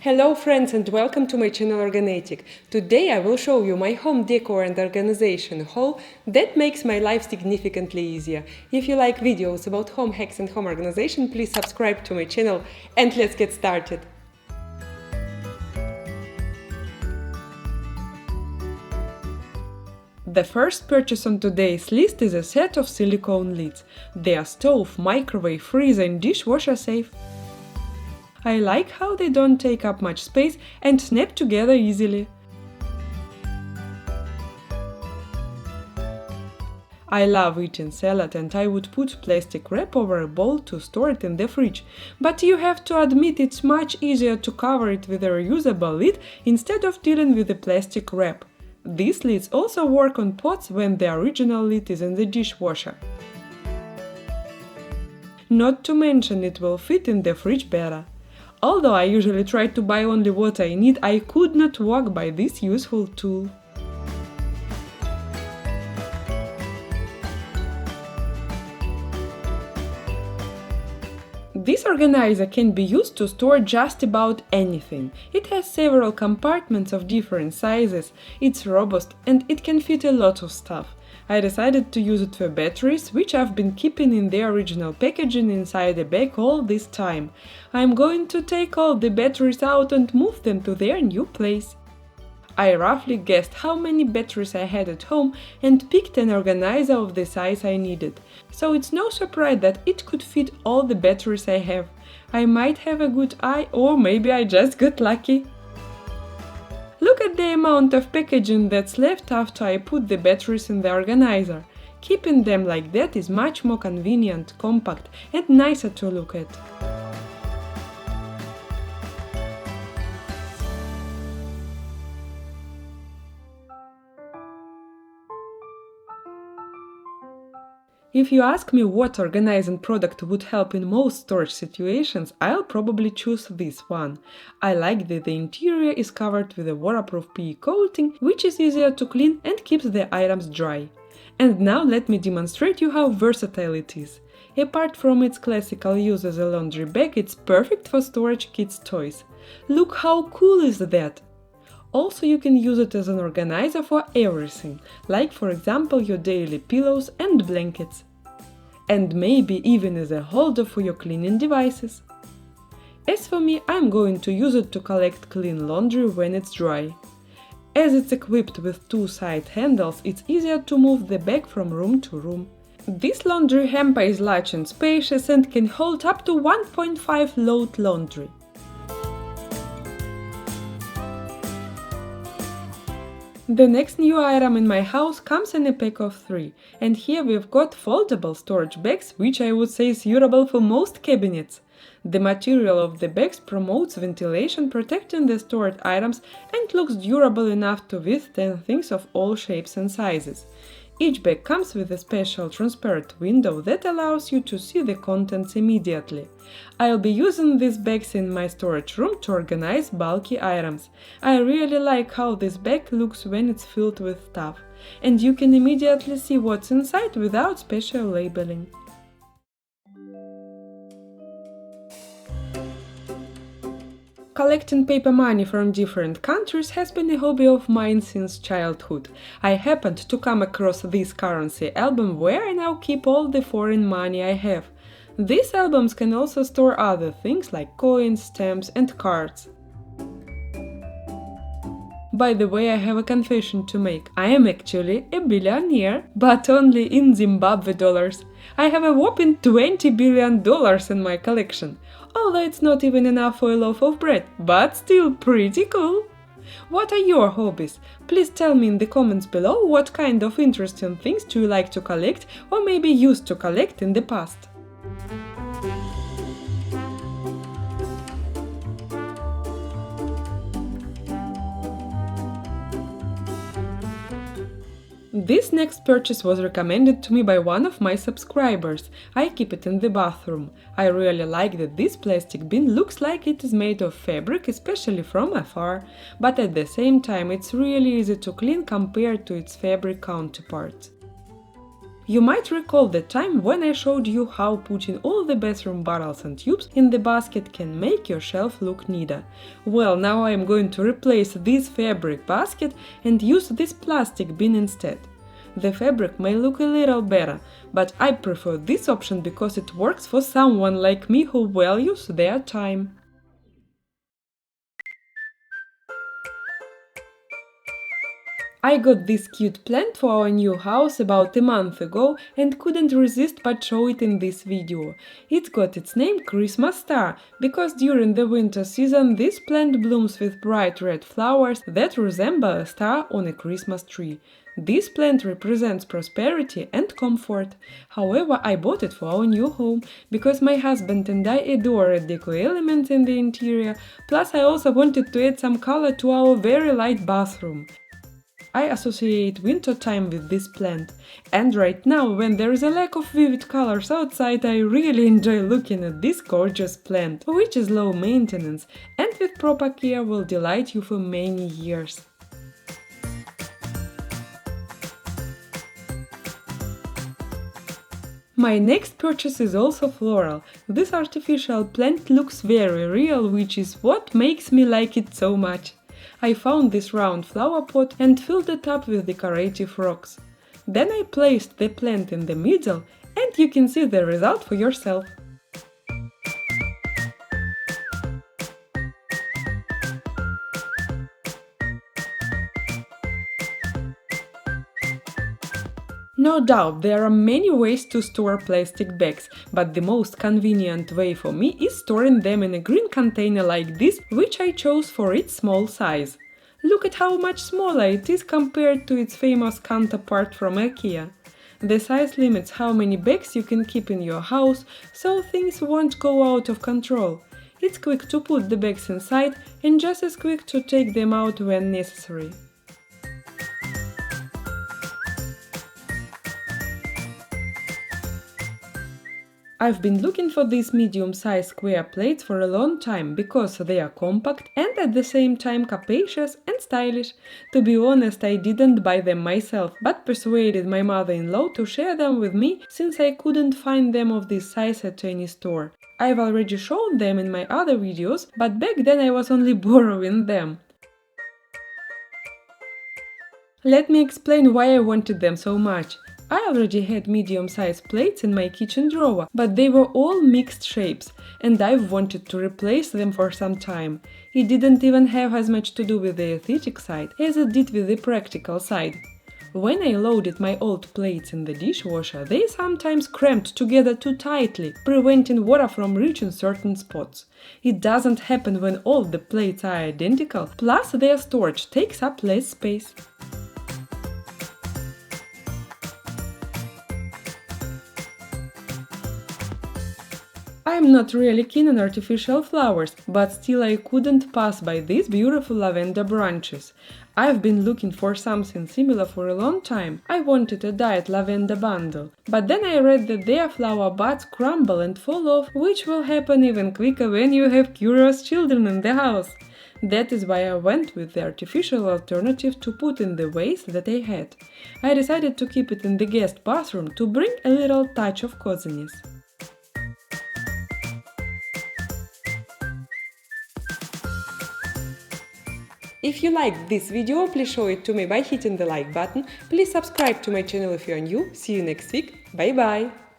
Hello friends and welcome to my channel Organatic. Today I will show you my home decor and organization haul that makes my life significantly easier. If you like videos about home hacks and home organization, please subscribe to my channel and let's get started. The first purchase on today's list is a set of silicone lids. They are stove, microwave, freezer and dishwasher safe. I like how they don't take up much space and snap together easily. I love eating salad and I would put plastic wrap over a bowl to store it in the fridge, but you have to admit it's much easier to cover it with a reusable lid instead of dealing with the plastic wrap. These lids also work on pots when the original lid is in the dishwasher. Not to mention it will fit in the fridge better. Although I usually try to buy only what I need, I could not walk by this useful tool. This organizer can be used to store just about anything. It has several compartments of different sizes, it's robust and it can fit a lot of stuff. I decided to use it for batteries, which I've been keeping in their original packaging inside a bag all this time. I'm going to take all the batteries out and move them to their new place. I roughly guessed how many batteries I had at home and picked an organizer of the size I needed. So it's no surprise that it could fit all the batteries I have. I might have a good eye, or maybe I just got lucky. Look at the amount of packaging that's left after I put the batteries in the organizer. Keeping them like that is much more convenient, compact and nicer to look at. If you ask me what organizing product would help in most storage situations, I'll probably choose this one. I like that the interior is covered with a waterproof PE coating, which is easier to clean and keeps the items dry. And now let me demonstrate you how versatile it is. Apart from its classical use as a laundry bag, it's perfect for storage kids' toys. Look how cool is that! Also, you can use it as an organizer for everything, like for example your daily pillows and blankets. And maybe even as a holder for your cleaning devices. As for me, I'm going to use it to collect clean laundry when it's dry. As it's equipped with two side handles, it's easier to move the bag from room to room. This laundry hamper is large and spacious and can hold up to 1.5 load laundry. The next new item in my house comes in a pack of 3, and here we've got foldable storage bags, which I would say is suitable for most cabinets. The material of the bags promotes ventilation, protecting the stored items, and looks durable enough to withstand things of all shapes and sizes. Each bag comes with a special transparent window that allows you to see the contents immediately. I'll be using these bags in my storage room to organize bulky items. I really like how this bag looks when it's filled with stuff, and you can immediately see what's inside without special labeling. Collecting paper money from different countries has been a hobby of mine since childhood. I happened to come across this currency album where I now keep all the foreign money I have. These albums can also store other things like coins, stamps and cards. By the way, I have a confession to make. I am actually a billionaire, but only in Zimbabwe dollars. I have a whopping $20 billion in my collection. Although it's not even enough for a loaf of bread, but still pretty cool. What are your hobbies? Please tell me in the comments below what kind of interesting things do you like to collect or maybe used to collect in the past. This next purchase was recommended to me by one of my subscribers. I keep it in the bathroom. I really like that this plastic bin looks like it is made of fabric, especially from afar, but at the same time it's really easy to clean compared to its fabric counterparts. You might recall the time when I showed you how putting all the bathroom bottles and tubes in the basket can make your shelf look neater. Well, now I am going to replace this fabric basket and use this plastic bin instead. The fabric may look a little better, but I prefer this option because it works for someone like me who values their time. I got this cute plant for our new house about a month ago and couldn't resist but show it in this video. It got its name Christmas Star because during the winter season this plant blooms with bright red flowers that resemble a star on a Christmas tree. This plant represents prosperity and comfort. However, I bought it for our new home because my husband and I adore decor elements in the interior, plus I also wanted to add some color to our very light bathroom. I associate winter time with this plant, and right now, when there is a lack of vivid colors outside, I really enjoy looking at this gorgeous plant, which is low maintenance and with proper care will delight you for many years. My next purchase is also floral. This artificial plant looks very real, which is what makes me like it so much. I found this round flower pot and filled it up with decorative rocks. Then I placed the plant in the middle and you can see the result for yourself. No doubt, there are many ways to store plastic bags, but the most convenient way for me is storing them in a green container like this, which I chose for its small size. Look at how much smaller it is compared to its famous counterpart from IKEA. The size limits how many bags you can keep in your house, so things won't go out of control. It's quick to put the bags inside and just as quick to take them out when necessary. I've been looking for these medium-sized square plates for a long time because they are compact and at the same time capacious and stylish. To be honest, I didn't buy them myself, but persuaded my mother-in-law to share them with me since I couldn't find them of this size at any store. I've already shown them in my other videos, but back then I was only borrowing them. Let me explain why I wanted them so much. I already had medium-sized plates in my kitchen drawer, but they were all mixed shapes, and I've wanted to replace them for some time. It didn't even have as much to do with the aesthetic side as it did with the practical side. When I loaded my old plates in the dishwasher, they sometimes cramped together too tightly, preventing water from reaching certain spots. It doesn't happen when all the plates are identical, plus their storage takes up less space. I'm not really keen on artificial flowers, but still I couldn't pass by these beautiful lavender branches. I've been looking for something similar for a long time. I wanted a dyed lavender bundle, but then I read that their flower buds crumble and fall off, which will happen even quicker when you have curious children in the house. That is why I went with the artificial alternative to put in the vase that I had. I decided to keep it in the guest bathroom to bring a little touch of coziness. If you liked this video, please show it to me by hitting the like button. Please subscribe to my channel if you are new. See you next week. Bye bye!